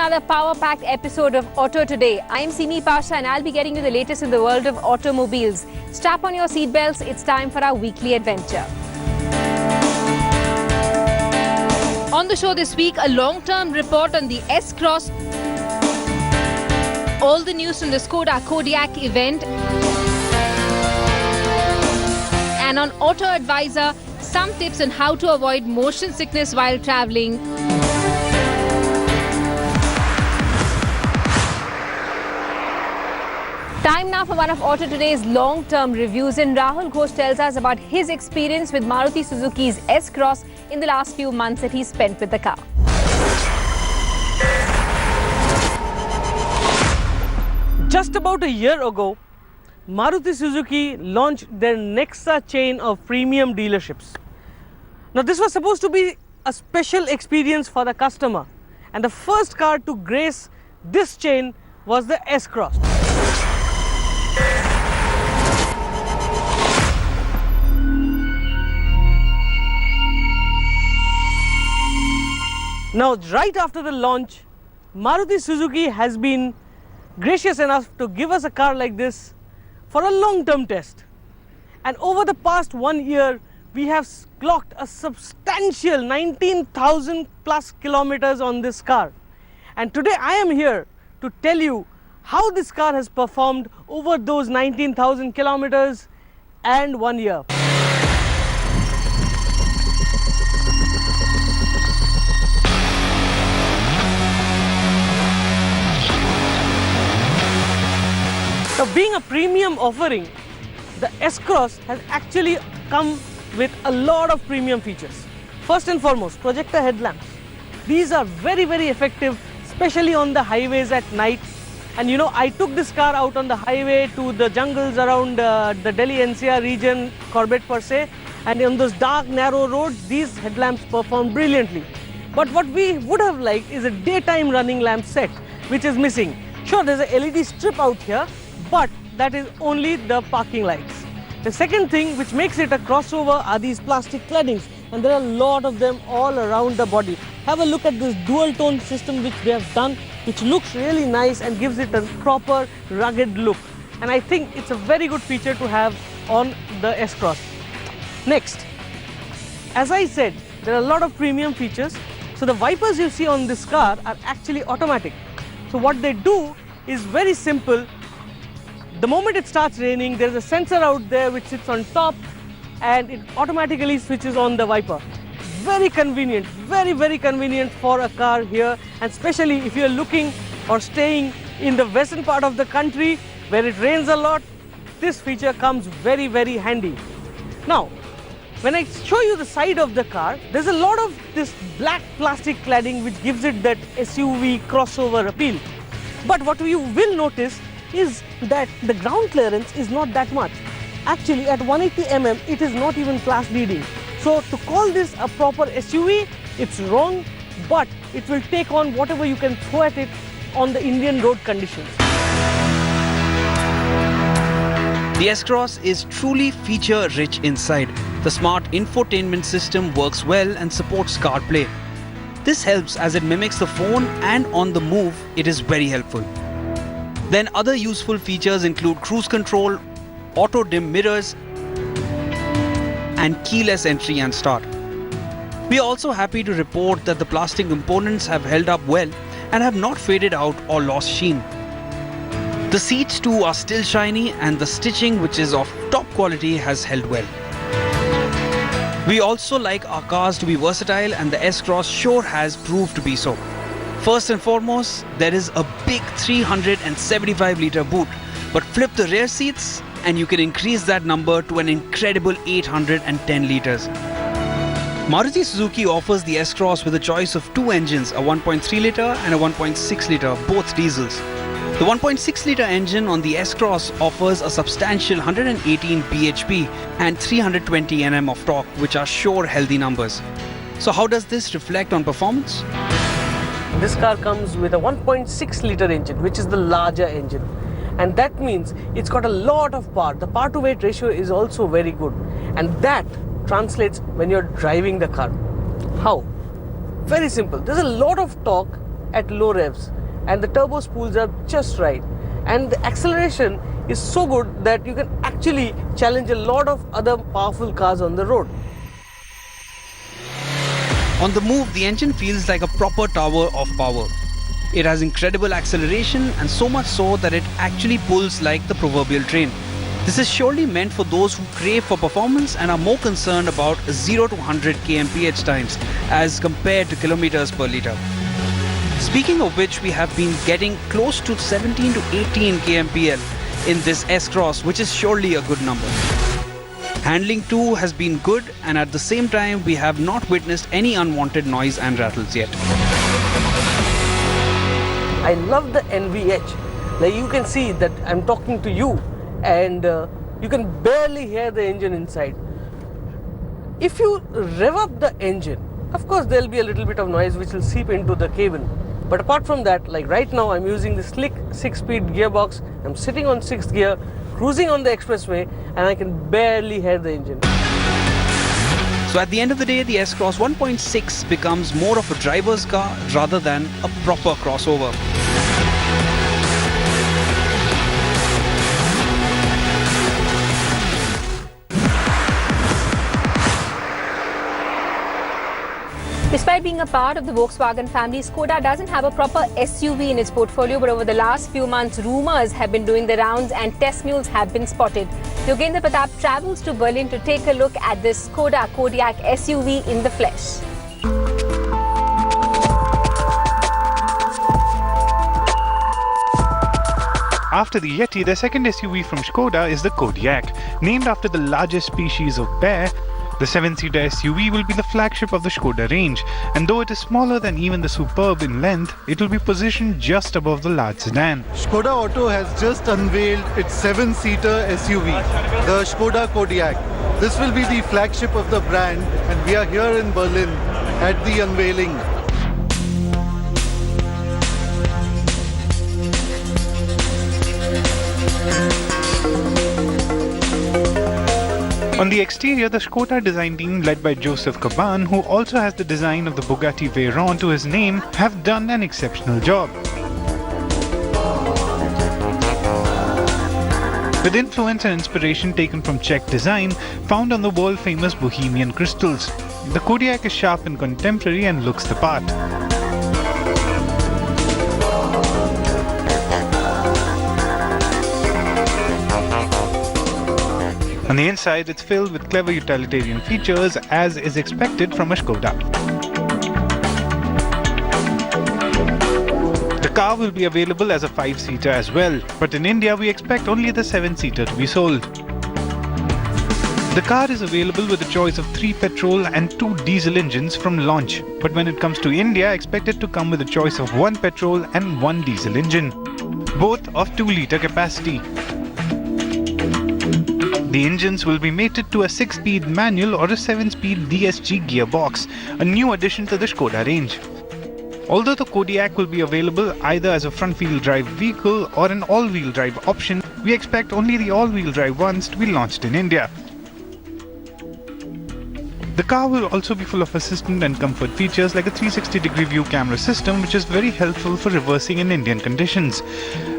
another power-packed episode of Auto Today. I'm Simi Pasha and I'll be getting you the latest in the world of automobiles. Strap on your seatbelts, it's time for our weekly adventure. On the show this week, a long-term report on the S-Cross, all the news from the Skoda Kodiaq event, and on Auto Advisor, some tips on how to avoid motion sickness while traveling. Time now for one of Auto Today's long-term reviews, and Rahul Ghosh tells us about his experience with Maruti Suzuki's S-Cross in the last few months that he spent with the car. Just about a year ago, Maruti Suzuki launched their Nexa chain of premium dealerships. Now this was supposed to be a special experience for the customer, and the first car to grace this chain was the S-Cross. Now, right after the launch, Maruti Suzuki has been gracious enough to give us a car like this for a long-term test. And over the past 1 year, we have clocked a substantial 19,000 plus kilometers on this car. And today I am here to tell you how this car has performed over those 19,000 kilometers and 1 year. Now, being a premium offering, the S-Cross has actually come with a lot of premium features. First and foremost, projector headlamps. These are very, very effective, especially on the highways at night. And you know, I took this car out on the highway to the jungles around the Delhi NCR region, Corbett per se, and on those dark, narrow roads, these headlamps perform brilliantly. But what we would have liked is a daytime running lamp set, which is missing. Sure, there's a LED strip out here, but that is only the parking lights. The second thing which makes it a crossover are these plastic claddings, and there are a lot of them all around the body. Have a look at this dual tone system which they have done, which looks really nice and gives it a proper rugged look. And I think it's a very good feature to have on the S-Cross. Next, as I said, there are a lot of premium features. So the wipers you see on this car are actually automatic. So what they do is very simple. The moment it starts raining, there is a sensor out there which sits on top and it automatically switches on the wiper. Very convenient, very, very convenient for a car here, and especially if you're looking or staying in the western part of the country where it rains a lot, this feature comes very, very handy. Now, when I show you the side of the car, there's a lot of this black plastic cladding which gives it that SUV crossover appeal. But what you will notice is that the ground clearance is not that much. Actually, at 180 mm, it is not even class leading. So to call this a proper SUV, it's wrong, but it will take on whatever you can throw at it on the Indian road conditions. The S-Cross is truly feature-rich inside. The smart infotainment system works well and supports CarPlay. This helps as it mimics the phone, and on the move, it is very helpful. Then other useful features include cruise control, auto dim mirrors, and keyless entry and start. We are also happy to report that the plastic components have held up well and have not faded out or lost sheen. The seats too are still shiny, and the stitching, which is of top quality, has held well. We also like our cars to be versatile, and the S-Cross sure has proved to be so. First and foremost, there is a big 375-litre boot, but flip the rear seats and you can increase that number to an incredible 810 litres. Maruti Suzuki offers the S-Cross with a choice of two engines, a 1.3-litre and a 1.6-litre, both diesels. The 1.6-litre engine on the S-Cross offers a substantial 118 bhp and 320 Nm of torque, which are sure healthy numbers. So how does this reflect on performance? This car comes with a 1.6-litre engine, which is the larger engine. And that means it's got a lot of power. The power to weight ratio is also very good. And that translates when you're driving the car. How? Very simple. There's a lot of torque at low revs. and the turbo spools are just right. And the acceleration is so good that you can actually challenge a lot of other powerful cars on the road. On the move, the engine feels like a proper tower of power. It has incredible acceleration, and so much so that it actually pulls like the proverbial train. This is surely meant for those who crave for performance and are more concerned about 0 to 100 kmph times as compared to kilometers per litre. Speaking of which, we have been getting close to 17 to 18 kmpl in this S-Cross, which is surely a good number. Handling too has been good, and at the same time we have not witnessed any unwanted noise and rattles yet. I love the NVH. Like you can see that I'm talking to you and you can barely hear the engine inside. If you rev up the engine, of course there'll be a little bit of noise which will seep into the cabin. But apart from that, like right now I'm using the slick 6-speed gearbox. I'm sitting on 6th gear, cruising on the expressway, and I can barely hear the engine. So at the end of the day, the S-Cross 1.6 becomes more of a driver's car rather than a proper crossover. Despite being a part of the Volkswagen family, Skoda doesn't have a proper SUV in its portfolio, but over the last few months, rumours have been doing the rounds and test mules have been spotted. Yogendra Pratap travels to Berlin to take a look at this Skoda Kodiaq SUV in the flesh. After the Yeti, the second SUV from Skoda is the Kodiaq. Named after the largest species of bear, the 7-seater SUV will be the flagship of the Skoda range, and though it is smaller than even the Superb in length, it will be positioned just above the large sedan. Skoda Auto has just unveiled its 7-seater SUV, the Skoda Kodiaq. This will be the flagship of the brand, and we are here in Berlin at the unveiling. On the exterior, the Skoda design team led by Joseph Caban, who also has the design of the Bugatti Veyron to his name, have done an exceptional job. With influence and inspiration taken from Czech design found on the world-famous Bohemian crystals, the Kodiaq is sharp and contemporary and looks the part. On the inside, it's filled with clever utilitarian features, as is expected from a Skoda. The car will be available as a 5-seater as well, but in India we expect only the 7-seater to be sold. The car is available with a choice of 3 petrol and 2 diesel engines from launch, but when it comes to India, expect it to come with a choice of 1 petrol and 1 diesel engine, both of 2-litre capacity. The engines will be mated to a 6-speed manual or a 7-speed DSG gearbox, a new addition to the Skoda range. Although the Kodiaq will be available either as a front-wheel drive vehicle or an all-wheel drive option, we expect only the all-wheel drive ones to be launched in India. The car will also be full of assistant and comfort features like a 360-degree view camera system, which is very helpful for reversing in Indian conditions.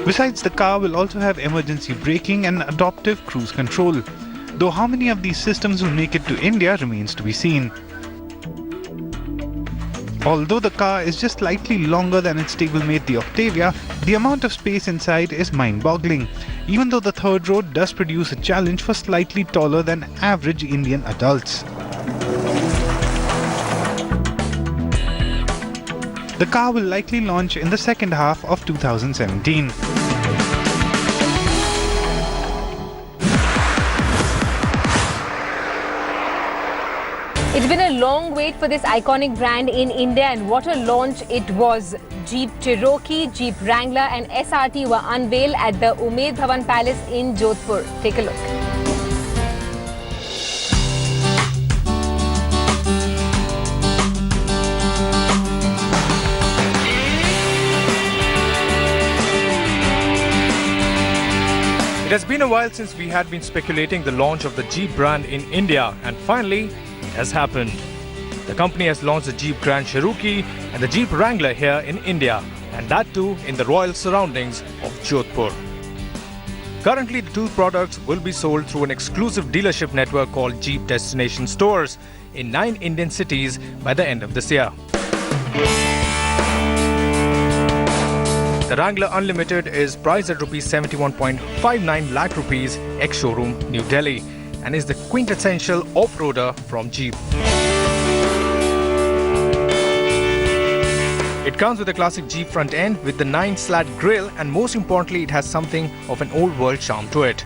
Besides, the car will also have emergency braking and adaptive cruise control, though how many of these systems will make it to India remains to be seen. Although the car is just slightly longer than its stablemate the Octavia, the amount of space inside is mind-boggling, even though the third row does produce a challenge for slightly taller than average Indian adults. The car will likely launch in the second half of 2017. It's been a long wait for this iconic brand in India, and what a launch it was. Jeep Cherokee, Jeep Wrangler and SRT were unveiled at the Umaid Bhavan Palace in Jodhpur. Take a look. It has been a while since we had been speculating the launch of the Jeep brand in India, and finally it has happened. The company has launched the Jeep Grand Cherokee and the Jeep Wrangler here in India. and that too in the royal surroundings of Jodhpur. Currently, the two products will be sold through an exclusive dealership network called Jeep Destination Stores in 9 Indian cities by the end of this year. The Wrangler Unlimited is priced at Rs 71.59 lakh rupees ex-showroom, New Delhi, and is the quintessential off-roader from Jeep. It comes with a classic Jeep front end with the 9-slat grille, and most importantly, it has something of an old-world charm to it.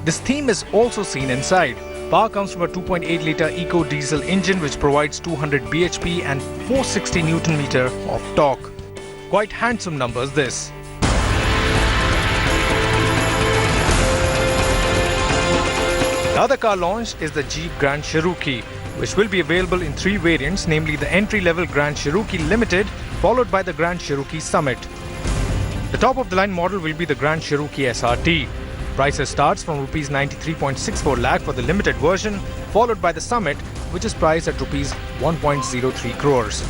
This theme is also seen inside. Power comes from a 2.8-litre eco-diesel engine which provides 200 bhp and 460 Nm of torque. Quite handsome numbers this. The other car launched is the Jeep Grand Cherokee, which will be available in 3 variants, namely the entry-level Grand Cherokee Limited, followed by the Grand Cherokee Summit. The top-of-the-line model will be the Grand Cherokee SRT. Prices starts from Rs 93.64 lakh for the limited version, followed by the Summit, which is priced at Rs 1.03 crores.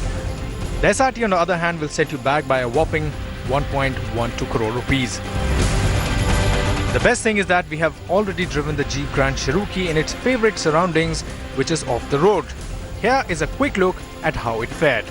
The SRT, on the other hand, will set you back by a whopping 1.12 crore rupees. The best thing is that we have already driven the Jeep Grand Cherokee in its favorite surroundings, which is off the road. Here is a quick look at how it fared.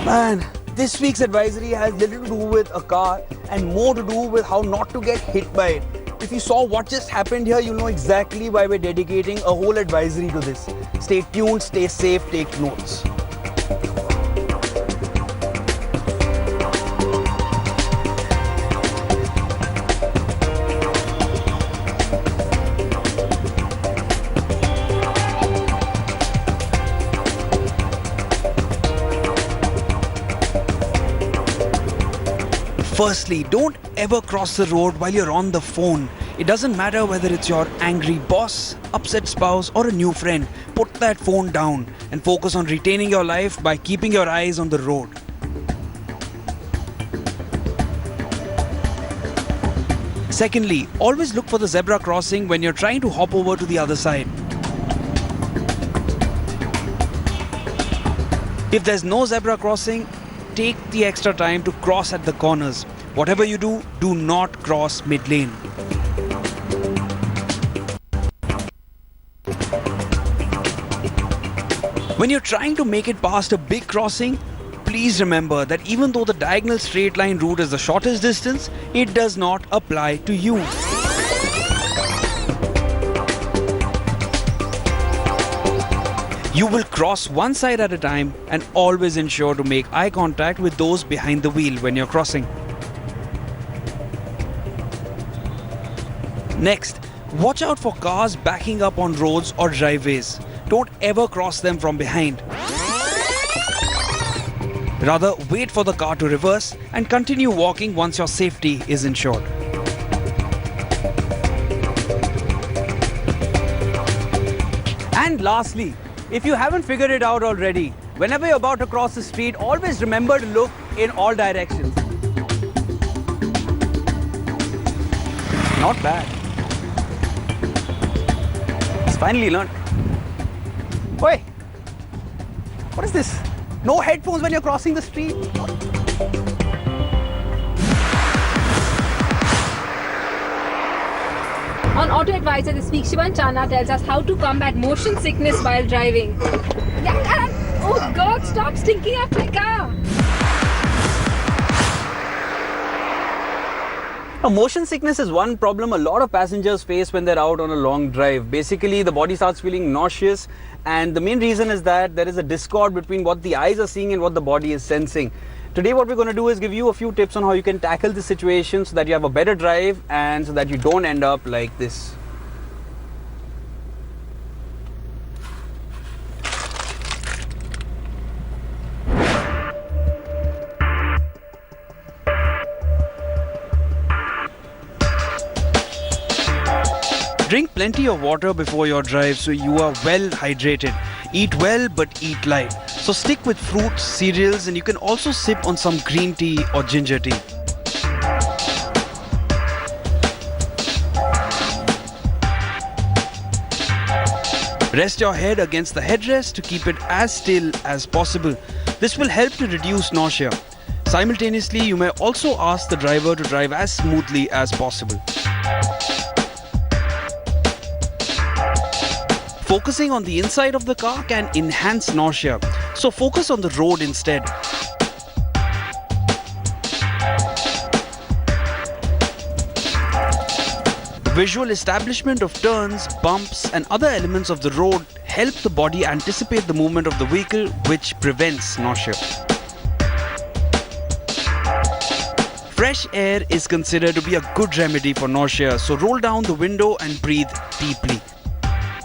Man, this week's advisory has little to do with a car and more to do with how not to get hit by it. If you saw what just happened here, you'll know exactly why we're dedicating a whole advisory to this. Stay tuned, stay safe, take notes. Firstly, don't ever cross the road while you're on the phone. It doesn't matter whether it's your angry boss, upset spouse, or a new friend. Put that phone down and focus on retaining your life by keeping your eyes on the road. Secondly, always look for the zebra crossing when you're trying to hop over to the other side. If there's no zebra crossing, take the extra time to cross at the corners. Whatever you do, do not cross mid-lane. When you're trying to make it past a big crossing, please remember that even though the diagonal straight line route is the shortest distance, it does not apply to you. You will cross one side at a time and always ensure to make eye contact with those behind the wheel when you're crossing. Next, watch out for cars backing up on roads or driveways. Don't ever cross them from behind. Rather, wait for the car to reverse and continue walking once your safety is ensured. And lastly, if you haven't figured it out already, whenever you're about to cross the street, always remember to look in all directions. Not bad. It's finally learned. Oi! What is this? No headphones when you're crossing the street? On Auto Advisor this week, Shivan Chana tells us how to combat motion sickness while driving. Oh God, stop stinking up my car! Now, motion sickness is one problem a lot of passengers face when they're out on a long drive. Basically, the body starts feeling nauseous, and the main reason is that there is a discord between what the eyes are seeing and what the body is sensing. Today what we're going to do is give you a few tips on how you can tackle this situation so that you have a better drive and so that you don't end up like this. Drink plenty of water before your drive so you are well hydrated. Eat well but eat light. So stick with fruits, cereals, and you can also sip on some green tea or ginger tea. Rest your head against the headrest to keep it as still as possible. This will help to reduce nausea. Simultaneously, you may also ask the driver to drive as smoothly as possible. Focusing on the inside of the car can enhance nausea, so focus on the road instead. The visual establishment of turns, bumps and other elements of the road help the body anticipate the movement of the vehicle, which prevents nausea. Fresh air is considered to be a good remedy for nausea, so roll down the window and breathe deeply.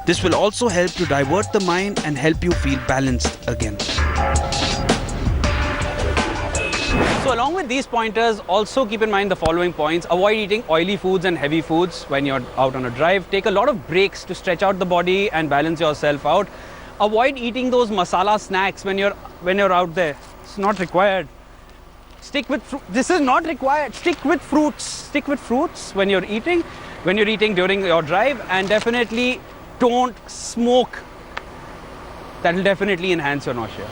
This will also help to divert the mind and help you feel balanced again. So along with these pointers, also keep in mind the following points. Avoid eating oily foods and heavy foods when you're out on a drive. Take a lot of breaks to stretch out the body and balance yourself out. Avoid eating those masala snacks when you're out there. It's not required. Stick with this is not required. Stick with fruits. Stick with fruits when you're eating during your drive, and definitely don't smoke. That will definitely enhance your nausea.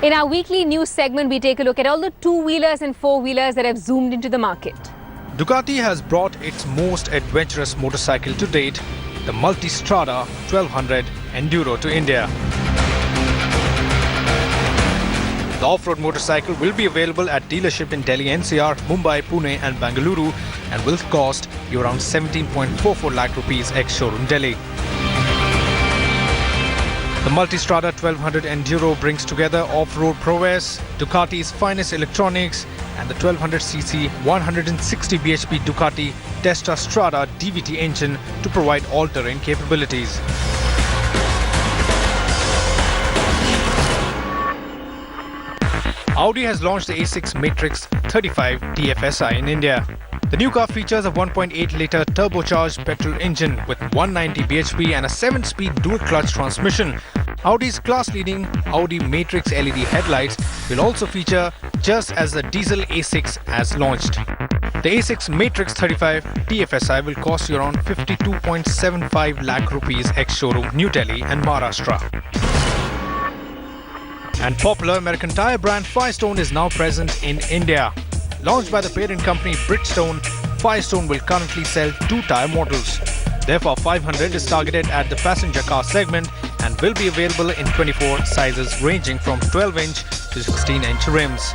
In our weekly news segment, we take a look at all the two-wheelers and four-wheelers that have zoomed into the market. Ducati has brought its most adventurous motorcycle to date, the Multistrada 1200 Enduro, to India. The off-road motorcycle will be available at dealership in Delhi NCR, Mumbai, Pune and Bengaluru, and will cost you around 17.44 lakh rupees ex-showroom Delhi. The Multistrada 1200 Enduro brings together off-road prowess, Ducati's finest electronics and the 1200cc 160 bhp Ducati Testa Strada DVT engine to provide all-terrain capabilities. Audi has launched the A6 Matrix 35 TFSI in India. The new car features a 1.8-litre turbocharged petrol engine with 190 bhp and a 7-speed dual-clutch transmission. Audi's class-leading Audi Matrix LED headlights will also feature just as the diesel A6 has launched. The A6 Matrix 35 TFSI will cost you around 52.75 lakh rupees ex-showroom New Delhi and Maharashtra. And popular American tyre brand Firestone is now present in India. Launched by the parent company Bridgestone, Firestone will currently sell 2 tyre models. Therefore, 500 is targeted at the passenger car segment and will be available in 24 sizes ranging from 12-inch to 16-inch rims.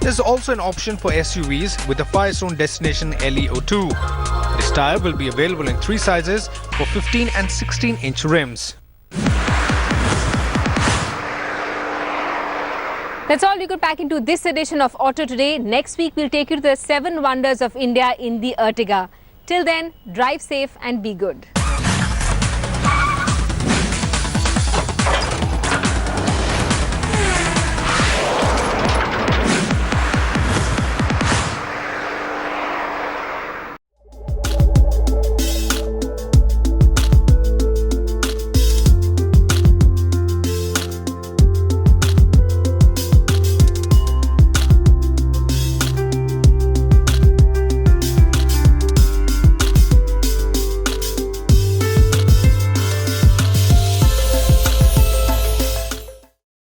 There is also an option for SUVs with the Firestone Destination LEO2. This tyre will be available in 3 sizes for 15 and 16-inch rims. That's all you could pack into this edition of Auto Today. Next week, we'll take you to the 7 wonders of India in the Ertiga. Till then, drive safe and be good.